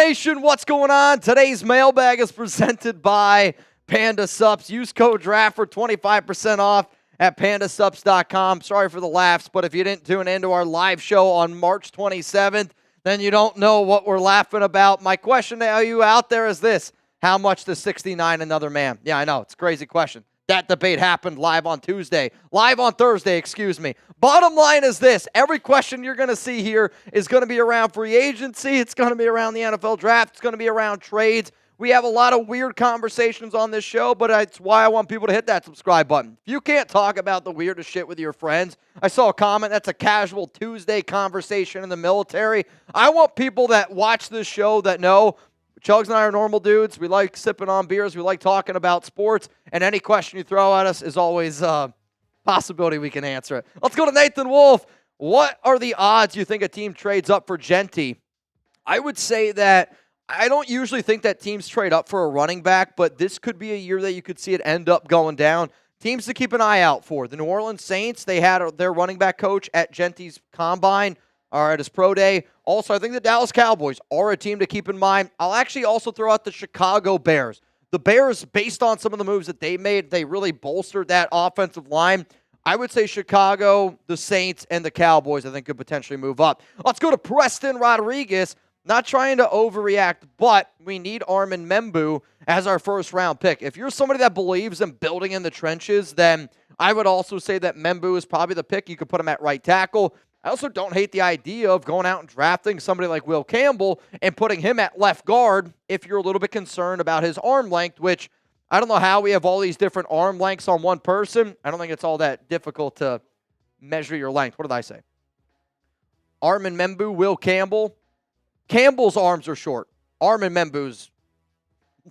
Nation, what's going on? Today's mailbag is presented by Panda Supps. Use code DRAFT for 25% off at pandasupps.com. Sorry for the laughs, but if you didn't tune into our live show on March 27th, then you don't know what we're laughing about. My question to you out there is this: how much does 69 another man? Yeah, I know, it's a crazy question. That debate happened live on Thursday, excuse me. Bottom line is this: every question you're going to see here is going to be around free agency. It's going to be around the NFL draft. It's going to be around trades. We have a lot of weird conversations on this show, but it's why I want people to hit that subscribe button. If you can't talk about the weirdest shit with your friends, I saw a comment, that's a casual Tuesday conversation in the military. I want people that watch this show that know Chugs and I are normal dudes. We like sipping on beers. We like talking about sports. And any question you throw at us is always a possibility we can answer it. Let's go to Nathan Wolf. What are the odds you think a team trades up for Genty? I would say that I don't usually think that teams trade up for a running back, but this could be a year that you could see it end up going down. Teams to keep an eye out for. The New Orleans Saints, they had their running back coach at Genty's combine, or at his pro day. Also, I think the Dallas Cowboys are a team to keep in mind. I'll actually also throw out the Chicago Bears. The Bears, based on some of the moves that they made, they really bolstered that offensive line. I would say Chicago, the Saints, and the Cowboys, I think, could potentially move up. Let's go to Preston Rodriguez. Not trying to overreact, but we need Armin Membu as our first-round pick. If you're somebody that believes in building in the trenches, then I would also say that Membu is probably the pick. You could put him at right tackle. I also don't hate the idea of going out and drafting somebody like Will Campbell and putting him at left guard if you're a little bit concerned about his arm length, which I don't know how we have all these different arm lengths on one person. I don't think it's all that difficult to measure your length. What did I say? Armin Membu, Will Campbell. Campbell's arms are short. Armin Membu's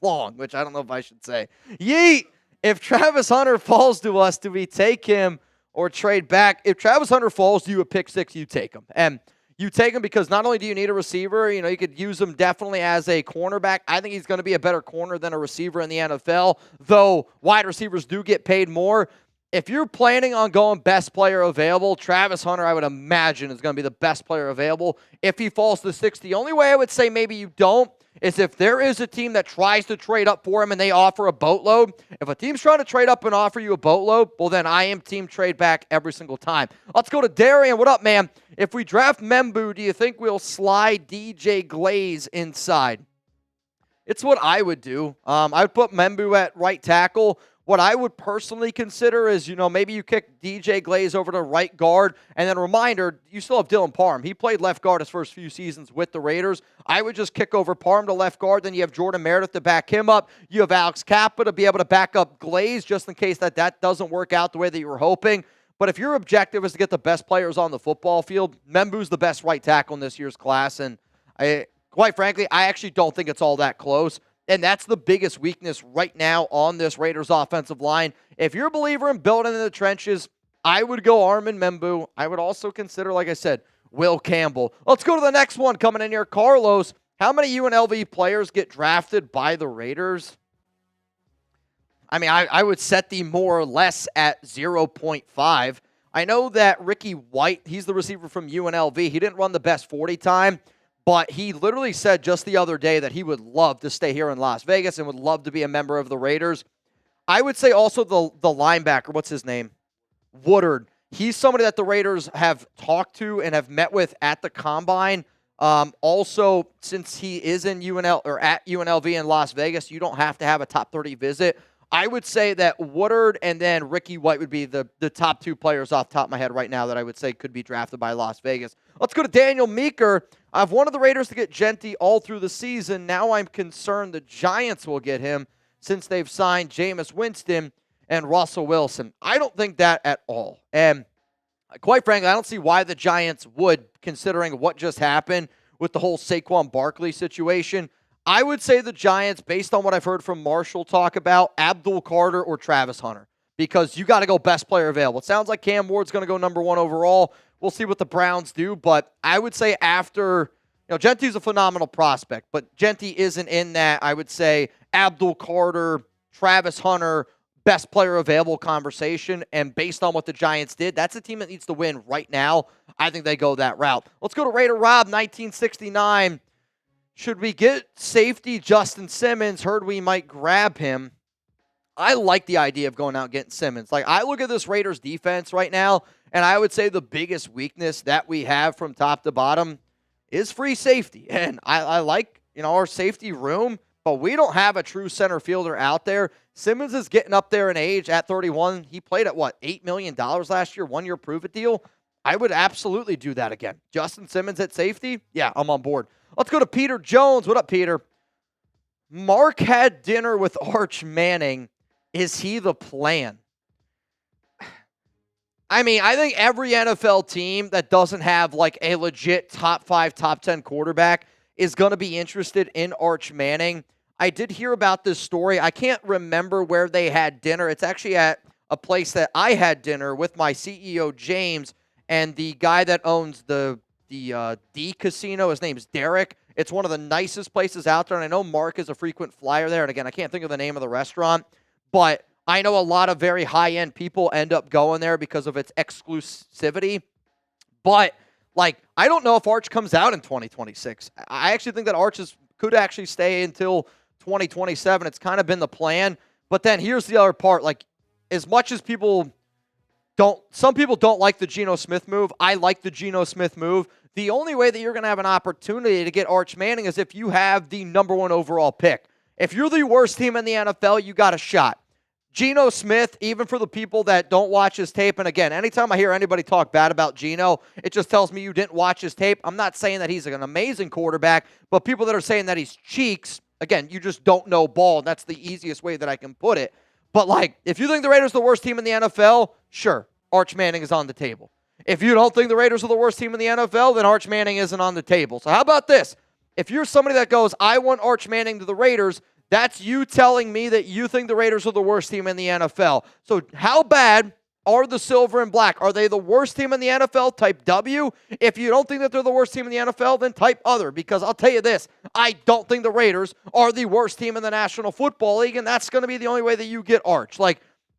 long, which I don't know if I should say. Yeet! If Travis Hunter falls to us, do we take him or trade back? If Travis Hunter falls to you at pick 6, you take him. And you take him because not only do you need a receiver, you could use him definitely as a cornerback. I think he's going to be a better corner than a receiver in the NFL, though wide receivers do get paid more. If you're planning on going best player available, Travis Hunter, I would imagine, is going to be the best player available. If he falls to 6, the only way I would say maybe you don't is if there is a team that tries to trade up for him and they offer a boatload. If a team's trying to trade up and offer you a boatload, well, then I am team trade back every single time. Let's go to Darian. What up, man? If we draft Membu, do you think we'll slide DJ Glaze inside? It's what I would do. I would put Membu at right tackle. What I would personally consider is, maybe you kick DJ Glaze over to right guard, and then reminder, you still have Dylan Parham. He played left guard his first few seasons with the Raiders. I would just kick over Parham to left guard, then you have Jordan Meredith to back him up. You have Alex Kappa to be able to back up Glaze just in case that doesn't work out the way that you were hoping. But if your objective is to get the best players on the football field, Membu's the best right tackle in this year's class, and quite frankly, I actually don't think it's all that close. And that's the biggest weakness right now on this Raiders offensive line. If you're a believer in building in the trenches, I would go Armin Membu. I would also consider, like I said, Will Campbell. Let's go to the next one coming in here. Carlos, how many UNLV players get drafted by the Raiders? I mean, I would set the more or less at 0.5. I know that Ricky White, he's the receiver from UNLV. He didn't run the best 40 time. But he literally said just the other day that he would love to stay here in Las Vegas and would love to be a member of the Raiders. I would say also the linebacker, what's his name? Woodard. He's somebody that the Raiders have talked to and have met with at the Combine. Also, since he is in at UNLV in Las Vegas, you don't have to have a top 30 visit. I would say that Woodard and then Ricky White would be the top 2 players off the top of my head right now that I would say could be drafted by Las Vegas. Let's go to Daniel Meeker. I've wanted the Raiders to get Genty all through the season. Now I'm concerned the Giants will get him since they've signed Jameis Winston and Russell Wilson. I don't think that at all. And quite frankly, I don't see why the Giants would, considering what just happened with the whole Saquon Barkley situation. I would say the Giants, based on what I've heard from Marshall talk about, Abdul Carter or Travis Hunter, because you got to go best player available. It sounds like Cam Ward's going to go number 1 overall. We'll see what the Browns do, but I would say after, Genty's a phenomenal prospect, but Genty isn't in that, I would say, Abdul Carter, Travis Hunter, best player available conversation, and based on what the Giants did, that's a team that needs to win right now. I think they go that route. Let's go to Raider Rob, 1969. Should we get safety Justin Simmons? Heard we might grab him. I like the idea of going out and getting Simmons. Like, I look at this Raiders defense right now, and I would say the biggest weakness that we have from top to bottom is free safety. And I like, our safety room, but we don't have a true center fielder out there. Simmons is getting up there in age at 31. He played at, $8 million last year, 1-year prove-it deal. I would absolutely do that again. Justin Simmons at safety? Yeah, I'm on board. Let's go to Peter Jones. What up, Peter? Mark had dinner with Arch Manning. Is he the plan? I mean, I think every NFL team that doesn't have a legit top 5, top 10 quarterback is going to be interested in Arch Manning. I did hear about this story. I can't remember where they had dinner. It's actually at a place that I had dinner with my CEO, James, and the guy that owns the D Casino. His name's Derek. It's one of the nicest places out there, and I know Mark is a frequent flyer there. And again, I can't think of the name of the restaurant, but I know a lot of very high-end people end up going there because of its exclusivity. But, I don't know if Arch comes out in 2026. I actually think that Arch could actually stay until 2027. It's kind of been the plan. But then here's the other part. As much as some people don't like the Geno Smith move, I like the Geno Smith move. The only way that you're going to have an opportunity to get Arch Manning is if you have the number 1 overall pick. If you're the worst team in the NFL, you got a shot. Geno Smith, even for the people that don't watch his tape, and again, anytime I hear anybody talk bad about Geno, it just tells me you didn't watch his tape. I'm not saying that he's an amazing quarterback, but people that are saying that he's cheeks, again, you just don't know ball. That's the easiest way that I can put it. But, if you think the Raiders are the worst team in the NFL, sure, Arch Manning is on the table. If you don't think the Raiders are the worst team in the NFL, then Arch Manning isn't on the table. So how about this? If you're somebody that goes, I want Arch Manning to the Raiders, that's you telling me that you think the Raiders are the worst team in the NFL. So how bad are the Silver and Black? Are they the worst team in the NFL? Type W. If you don't think that they're the worst team in the NFL, then type other. Because I'll tell you this, I don't think the Raiders are the worst team in the National Football League, and that's going to be the only way that you get Arch.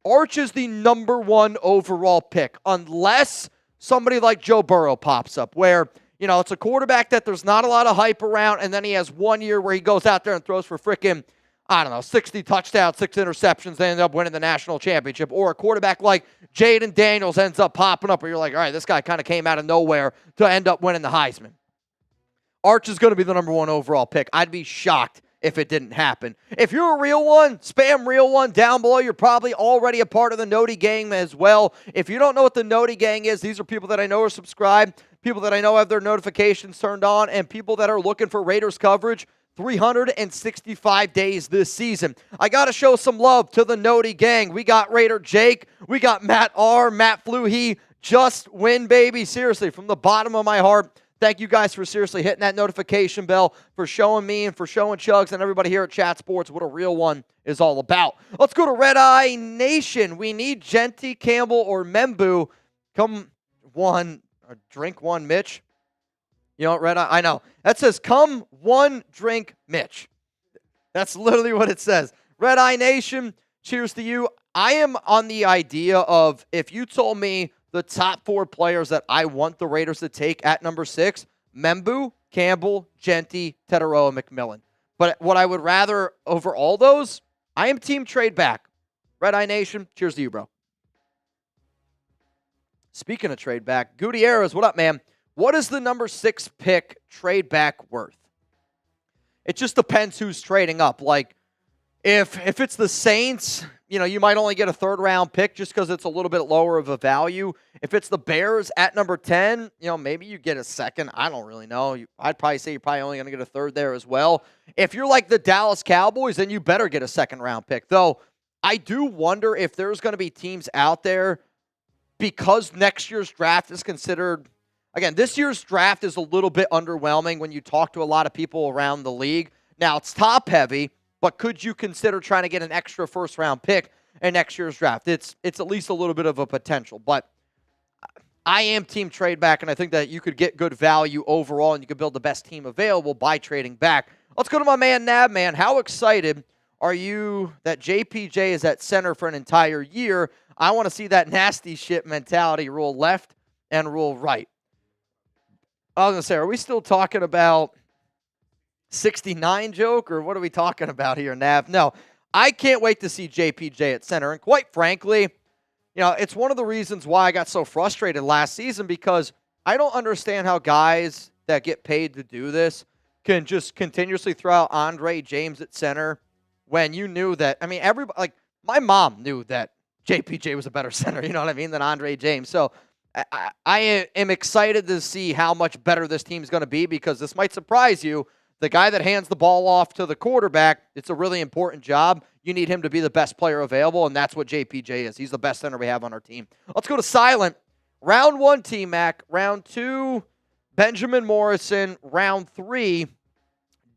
Arch is the number 1 overall pick, unless somebody like Joe Burrow pops up, where it's a quarterback that there's not a lot of hype around, and then he has 1 year where he goes out there and throws for 60 touchdowns, 6 interceptions, they end up winning the national championship. Or a quarterback like Jaden Daniels ends up popping up where you're like, all right, this guy kind of came out of nowhere to end up winning the Heisman. Arch is going to be the number 1 overall pick. I'd be shocked if it didn't happen. If you're a real one, spam real one down below. You're probably already a part of the Noti gang as well. If you don't know what the Noti gang is, these are people that I know are subscribed, people that I know have their notifications turned on, and people that are looking for Raiders coverage 365 days this season. I got to show some love to the Noti gang. We got Raider Jake. We got Matt R. Matt Fluhey. Just win, baby. Seriously, from the bottom of my heart, thank you guys for seriously hitting that notification bell, for showing me and for showing Chugs and everybody here at Chat Sports what a real one is all about. Let's go to Red Eye Nation. We need Genty, Campbell, or Membu. Come one, or drink one, Mitch. You know what, Red Eye? I know. That says, come one, drink, Mitch. That's literally what it says. Red Eye Nation, cheers to you. I am on the idea of, if you told me the top 4 players that I want the Raiders to take at number 6, Membu, Campbell, Genty, Teteroa, McMillan. But what I would rather over all those, I am team trade back. Red Eye Nation, cheers to you, bro. Speaking of trade back, Gutierrez, what up, man? What is the number 6 pick trade back worth? It just depends who's trading up. If it's the Saints, you might only get a 3rd-round pick just because it's a little bit lower of a value. If it's the Bears at number 10, maybe you get a 2nd. I don't really know. I'd probably say you're probably only going to get a 3rd there as well. If you're like the Dallas Cowboys, then you better get a 2nd-round pick. Though, I do wonder if there's going to be teams out there, because next year's draft is considered... Again, this year's draft is a little bit underwhelming when you talk to a lot of people around the league. Now, it's top-heavy, but could you consider trying to get an extra 1st-round pick in next year's draft? It's at least a little bit of a potential. But I am team trade back, and I think that you could get good value overall, and you could build the best team available by trading back. Let's go to my man, Nabman. How excited are you that JPJ is at center for an entire year? I want to see that nasty shit mentality rule left and rule right. I was going to say, are we still talking about 69 joke, or what are we talking about here, Nav? No, I can't wait to see JPJ at center. And quite frankly, it's one of the reasons why I got so frustrated last season, because I don't understand how guys that get paid to do this can just continuously throw out Andre James at center when you knew that. I mean, everybody, like my mom knew that JPJ was a better center, you know what I mean, than Andre James. So I am excited to see how much better this team is going to be, because this might surprise you. The guy that hands the ball off to the quarterback, it's a really important job. You need him to be the best player available, and that's what JPJ is. He's the best center we have on our team. Let's go to silent. Round 1, T-Mac. Round 2, Benjamin Morrison. Round 3,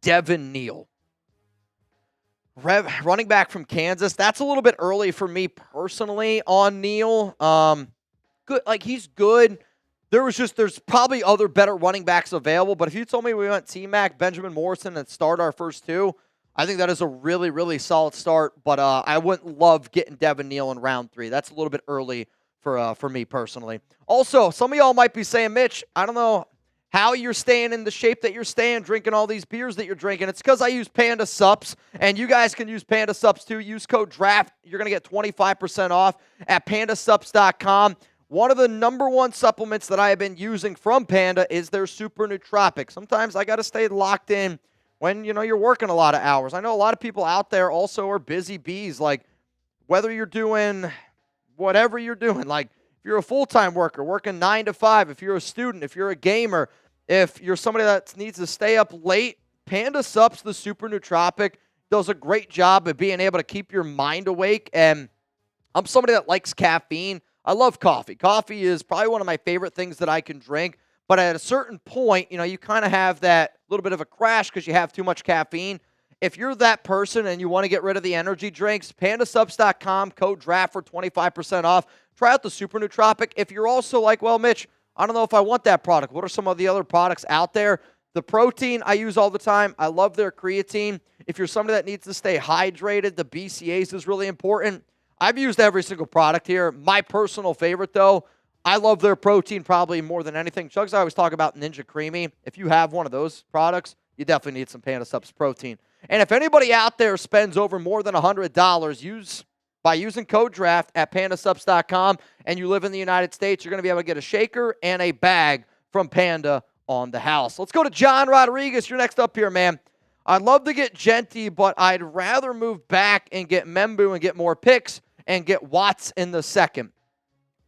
Devin Neal. Running back from Kansas. That's a little bit early for me personally on Neal. Good, like he's good. There's probably other better running backs available, but if you told me we went T-Mac, Benjamin Morrison, and start our first 2, I think that is a really, really solid start, but I wouldn't love getting Devin Neal in round 3. That's a little bit early for me personally. Also, some of y'all might be saying, Mitch, I don't know how you're staying in the shape that you're staying, drinking all these beers that you're drinking. It's because I use Panda Sups, and you guys can use Panda Sups too. Use code DRAFT. You're going to get 25% off at pandasups.com. One of the number 1 supplements that I have been using from Panda is their Super Nootropic. Sometimes I got to stay locked in when, you're working a lot of hours. I know a lot of people out there also are busy bees, like whether you're doing whatever you're doing, like if you're a full-time worker working 9 to 5, if you're a student, if you're a gamer, if you're somebody that needs to stay up late, Panda Sups, the Super Nootropic, does a great job of being able to keep your mind awake. And I'm somebody that likes caffeine. I love coffee. Coffee is probably one of my favorite things that I can drink. But at a certain point, you kind of have that little bit of a crash because you have too much caffeine. If you're that person and you want to get rid of the energy drinks, pandasups.com, code DRAFT for 25% off. Try out the Super Nootropic. If you're also like, well, Mitch, I don't know if I want that product. What are some of the other products out there? The protein I use all the time. I love their creatine. If you're somebody that needs to stay hydrated, the BCAAs is really important. I've used every single product here. My personal favorite, though, I love their protein probably more than anything. Chugs, I always talk about Ninja Creamy. If you have one of those products, you definitely need some Panda Sups protein. And if anybody out there spends over more than $100 by using code DRAFT at pandasups.com and you live in the United States, you're going to be able to get a shaker and a bag from Panda on the house. Let's go to John Rodriguez. You're next up here, man. I'd love to get Genty, but I'd rather move back and get Membu and get more picks and get Watts in the second.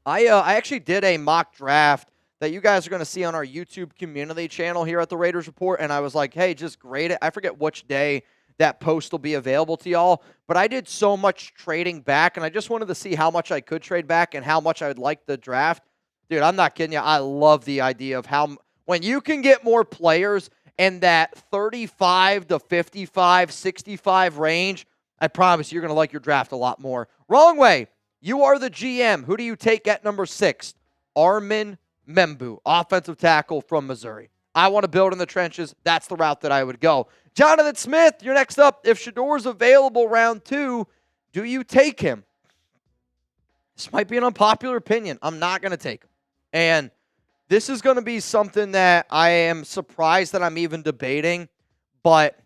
I actually did a mock draft that you guys are going to see on our YouTube community channel here at the Raiders Report, and I was like, hey, just grade it. I forget which day that post will be available to y'all, but I did so much trading back, and I just wanted to see how much I could trade back and how much I would like the draft. Dude, I'm not kidding you. I love the idea of how when you can get more players in that 35 to 55, 65 range, I promise you're going to like your draft a lot more. Wrong way. You are the GM. Who do you take at number 6? Armin Membu, offensive tackle from Missouri. I want to build in the trenches. That's the route that I would go. Jonathan Smith, you're next up. If Shador's available round 2, do you take him? This might be an unpopular opinion. I'm not going to take him. And this is going to be something that I am surprised that I'm even debating, but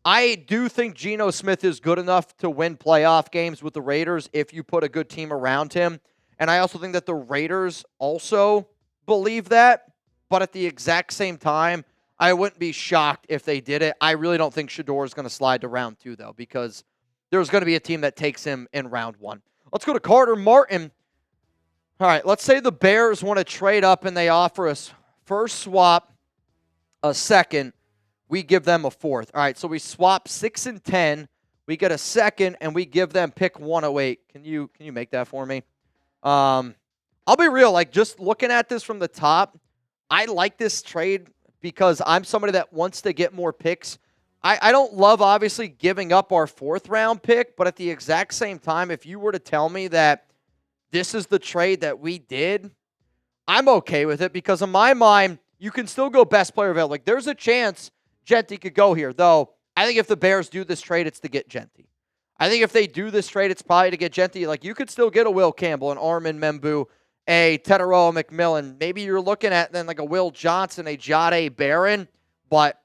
I do think Geno Smith is good enough to win playoff games with the Raiders if you put a good team around him. And I also think that the Raiders also believe that. But at the exact same time, I wouldn't be shocked if they did it. I really don't think Shador is going to slide to round 2, though, because there's going to be a team that takes him in round 1. Let's go to Carter Martin. All right, let's say the Bears want to trade up and they offer us first swap, a second. We give them a 4th. All right, so we swap 6 and 10. We get a second, and we give them pick 108. Can you make that for me? I'll be real. Like, just looking at this from the top, I like this trade because I'm somebody that wants to get more picks. I don't love, obviously, giving up our 4th-round pick, but at the exact same time, if you were to tell me that this is the trade that we did, I'm okay with it because in my mind, you can still go best player available. Like, there's a chance Genty could go here, though I think if the Bears do this trade, it's to get Genty. I think if they do this trade, it's probably to get Genty. Like, you could still get a Will Campbell, an Armin Membu, a Teteroa McMillan. Maybe you're looking at then like a Will Johnson, a Jade Barron, but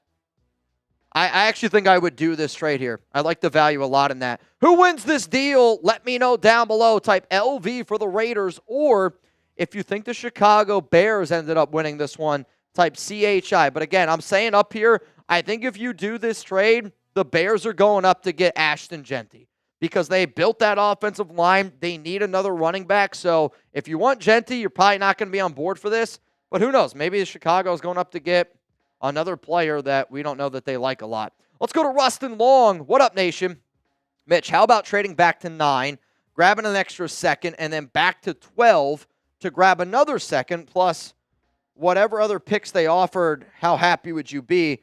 I actually think I would do this trade here. I like the value a lot in that. Who wins this deal? Let me know down below. Type LV for the Raiders, or if you think the Chicago Bears ended up winning this one, type CHI. But again, I'm saying up here, I think if you do this trade, the Bears are going up to get Ashton Jeanty because they built that offensive line. They need another running back. So if you want Jeanty, you're probably not going to be on board for this. But who knows? Maybe Chicago is going up to get another player that we don't know that they like a lot. Let's go to Rustin Long. What up, nation? Mitch, how about trading back to 9, grabbing an extra second, and then back to 12 to grab another second, plus whatever other picks they offered, how happy would you be?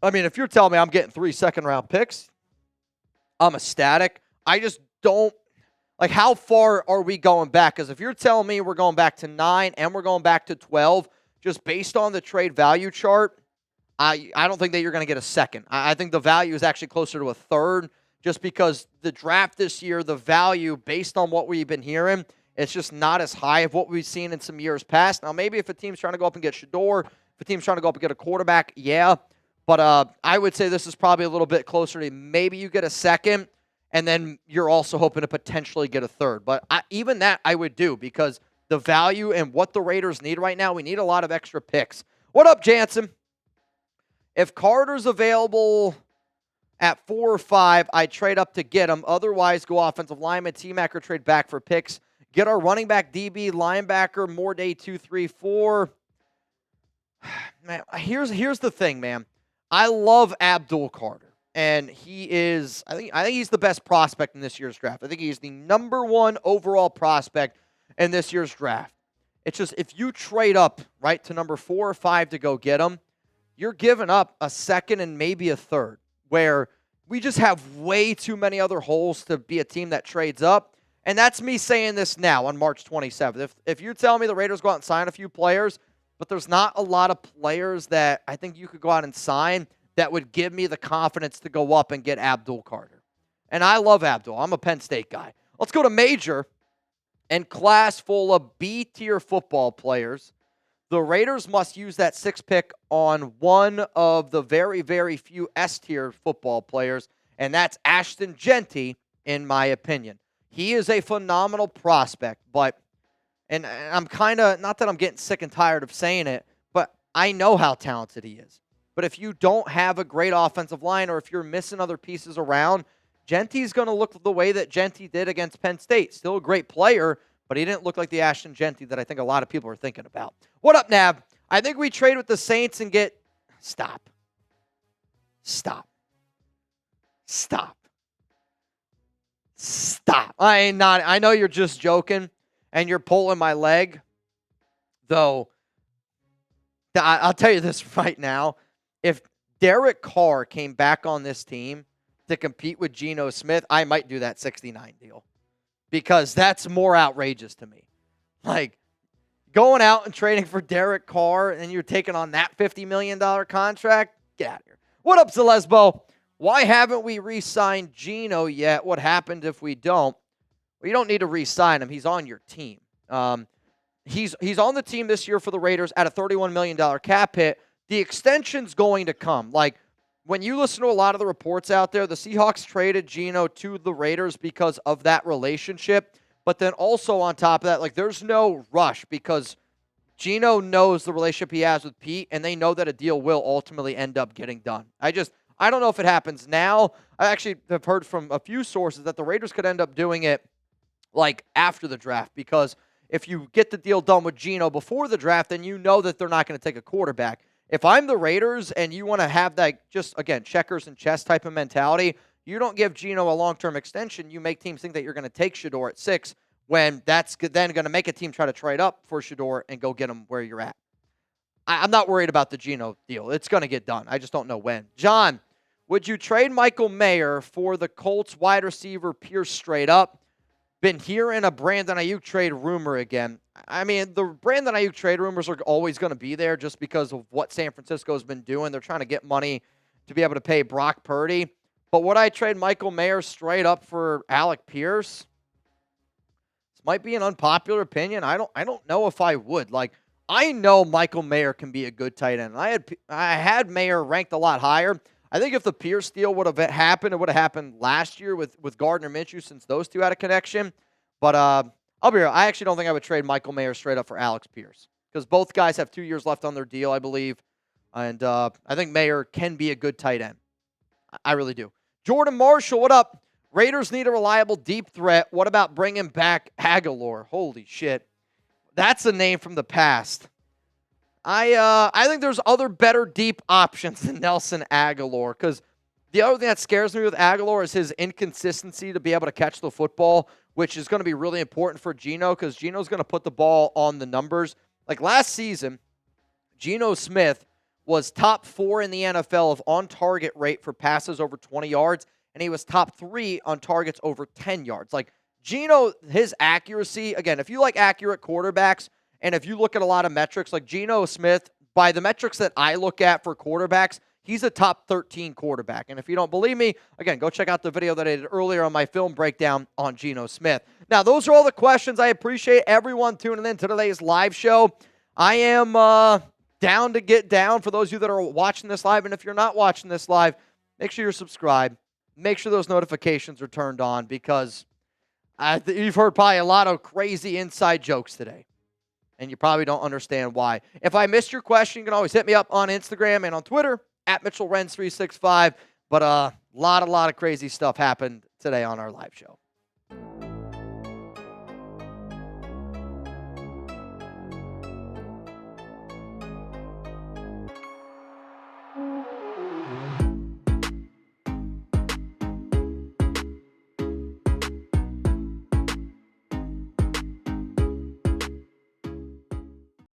I mean, if you're telling me I'm getting 3 second-round picks, I'm ecstatic. I just don't, like, how far are we going back? Because if you're telling me we're going back to 9 and we're going back to 12, just based on the trade value chart, I don't think that you're going to get a second. I think the value is actually closer to a third, just because the draft this year, the value, based on what we've been hearing, it's just not as high of what we've seen in some years past. Now, maybe if a team's trying to go up and get Shador, if a team's trying to go up and get a quarterback, yeah. But I would say this is probably a little bit closer to maybe you get a second, and then you're also hoping to potentially get a third. But even that I would do, because the value and what the Raiders need right now, we need a lot of extra picks. What up, Jansen? If Carter's available at 4 or 5, I'd trade up to get him. Otherwise, go offensive lineman, T-Mac, or trade back for picks. Get our running back, DB, linebacker, more day 2, 3, 4. Man, here's the thing, man. I love Abdul Carter, and he is, I think he's the best prospect in this year's draft. I think he's the number 1 overall prospect in this year's draft. It's just, if you trade up, right, to number 4 or 5 to go get him, you're giving up a second and maybe a third, where we just have way too many other holes to be a team that trades up. And that's me saying this now on March 27th. If you're telling me the Raiders go out and sign a few players, but there's not a lot of players that I think you could go out and sign that would give me the confidence to go up and get Abdul Carter. And I love Abdul. I'm a Penn State guy. Let's go to Major. And class full of B-tier football players. The Raiders must use that 6th pick on one of the very, very few S-tier football players, and that's Ashton Jeanty, in my opinion. He is a phenomenal prospect, but, and I'm kind of, not that I'm getting sick and tired of saying it, but I know how talented he is. But if you don't have a great offensive line, or if you're missing other pieces around, Jeanty's going to look the way that Jeanty did against Penn State. Still a great player, but he didn't look like the Ashton Jeanty that I think a lot of people are thinking about. What up, Nav? I think we trade with the Saints and get... Stop. I know you're just joking, and you're pulling my leg. Though, I'll tell you this right now. If Derek Carr came back on this team to compete with Geno Smith, I might do that 69 deal, because that's more outrageous to me. Like, going out and trading for Derek Carr and you're taking on that $50 million contract, get out of here. What up, Celesbo? Why haven't we re-signed Geno yet? What happened if we don't? Well, you don't need to re-sign him. He's on your team. He's on the team this year for the Raiders at a $31 million cap hit. The extension's going to come. Like, when you listen to a lot of the reports out there, the Seahawks traded Geno to the Raiders because of that relationship. But then also on top of that, like, there's no rush, because Geno knows the relationship he has with Pete, and they know that a deal will ultimately end up getting done. I don't know if it happens now. I actually have heard from a few sources that the Raiders could end up doing it, like, after the draft, because if you get the deal done with Geno before the draft, then you know that they're not going to take a quarterback. If I'm the Raiders and you want to have that, just, again, checkers and chess type of mentality, you don't give Geno a long-term extension. You make teams think that you're going to take Shador at 6, when that's then going to make a team try to trade up for Shador and go get him where you're at. I'm not worried about the Geno deal. It's going to get done. I just don't know when. John, would you trade Michael Mayer for the Colts wide receiver Pierce straight up? Been hearing a Brandon Ayuk trade rumor again. I mean, the Brandon Ayuk trade rumors are always going to be there just because of what San Francisco's been doing. They're trying to get money to be able to pay Brock Purdy. But would I trade Michael Mayer straight up for Alec Pierce? This might be an unpopular opinion. I don't know if I would. Like, I know Michael Mayer can be a good tight end. I had Mayer ranked a lot higher. I think if the Pierce deal would have happened, it would have happened last year with Gardner Minshew since those two had a connection. But I'll be real. I actually don't think I would trade Michael Mayer straight up for Alex Pierce because both guys have 2 years left on their deal, I believe. And I think Mayer can be a good tight end. I really do. Jordan Marshall, what up? Raiders need a reliable deep threat. What about bringing back Agholor? Holy shit. That's a name from the past. I think there's other better deep options than Nelson Agholor because the other thing that scares me with Agholor is his inconsistency to be able to catch the football, which is going to be really important for Geno because Geno's going to put the ball on the numbers. Like last season, Geno Smith was top 4 in the NFL of on-target rate for passes over 20 yards, and he was top 3 on targets over 10 yards. Like Geno, his accuracy, again, if you like accurate quarterbacks, and if you look at a lot of metrics, like Geno Smith, by the metrics that I look at for quarterbacks, he's a top 13 quarterback. And if you don't believe me, again, go check out the video that I did earlier on my film breakdown on Geno Smith. Now, those are all the questions. I appreciate everyone tuning in to today's live show. I am down to get down for those of you that are watching this live. And if you're not watching this live, make sure you're subscribed. Make sure those notifications are turned on because you've heard probably a lot of crazy inside jokes today. And you probably don't understand why. If I missed your question, you can always hit me up on Instagram and on Twitter at Mitchell Renz 365. But a lot of crazy stuff happened today on our live show.